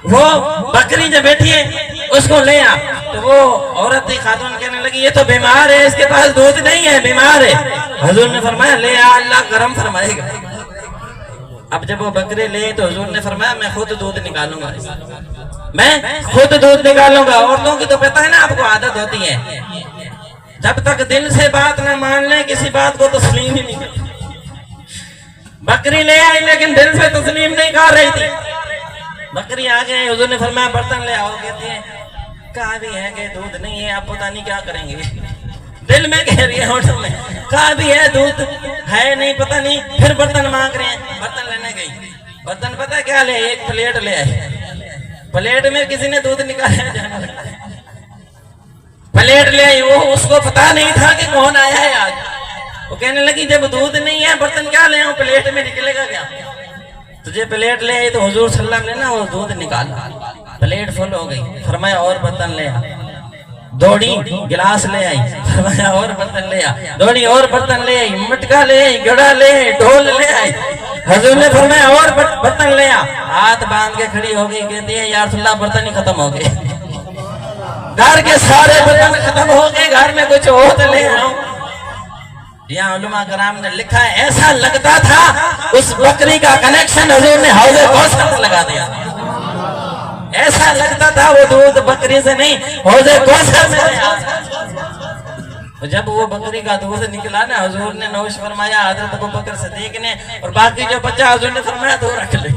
वो बकरी जो बैठी है उसको ले आ। तो वो औरत थी खातून कहने लगी ये तो बीमार है, इसके पास दूध नहीं है, बीमार है। हुजूर ने फरमाया ले आ, अल्लाह करम फरमाएगा। अब जब वो बकरी ले तो हुजूर ने फरमाया मैं खुद दूध निकालूंगा, मैं खुद दूध निकालूंगा। औरतों की तो पता है ना आपको आदत होती है, जब तक दिल से बात ना मान ले किसी बात को तस्लीम ही नहीं करती। बकरी ले आई लेकिन दिल से तस्लीम नहीं कर रही थी। बकरी आ गई, हुजूर ने फरमाया बर्तन ले आओ। कहती है कहा भी है कि दूध नहीं है, आप पता नहीं क्या करेंगे। दिल में कह रही है, होठों में कहा भी है दूध है नहीं, पता नहीं। फिर बर्तन मांग रहे हैं, बर्तन लेने गई। बर्तन पता क्या ले, एक प्लेट ले आए। प्लेट में किसी ने दूध निकाला, प्लेट ले आई। वो उसको पता नहीं था कि कौन आया है आज। वो कहने लगी जब दूध नहीं है बर्तन क्या ले आऊं, प्लेट में निकलेगा क्या। तुझे प्लेट ले आई तो हुजूर सल्लल्लाहु अलैहि वसल्लम ने ना वो दूध निकाला, प्लेट फुल हो गई। फरमाया और बर्तन ले आ। दौड़ी गिलास ले आई, फरमाया और बर्तन ले आ। दौड़ी और बर्तन ले आई, मटका ले आई, गड़ा ले आई, ढोल ले आई। हुजूर ने फरमाया और बर्तन ले आ। हाथ बांध के खड़ी हो गई, कहती है या रसूलल्लाह बर्तन ही खत्म हो गए, घर के सारे बर्तन खत्म हो गए, घर में कुछ और तो ले आओ। यहाँ उलमा कराम ने लिखा है ऐसा लगता था उस बकरी का कनेक्शन हुजूर ने हौज़े कौसर से लगा दिया। ऐसा लगता था वो दूध बकरी से नहीं हौज़े कौसर से आया। जब वो बकरी का दूध निकला ना हुजूर ने नौश फरमाया हजरत अबू बकर सिद्दीक ने, और बाकी जो बच्चा हुजूर ने फरमाया तो रख ले,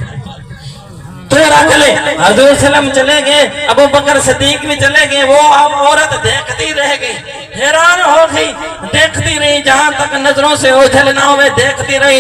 तो रख ले। हुजूर सल्लम चले गए, अबू बकर सिद्दीक भी चले गए। वो अब औरत देखती रह गई, हैरान हो गई, देखती रही जहां तक नजरों से ओझल ना हुए, देखती रही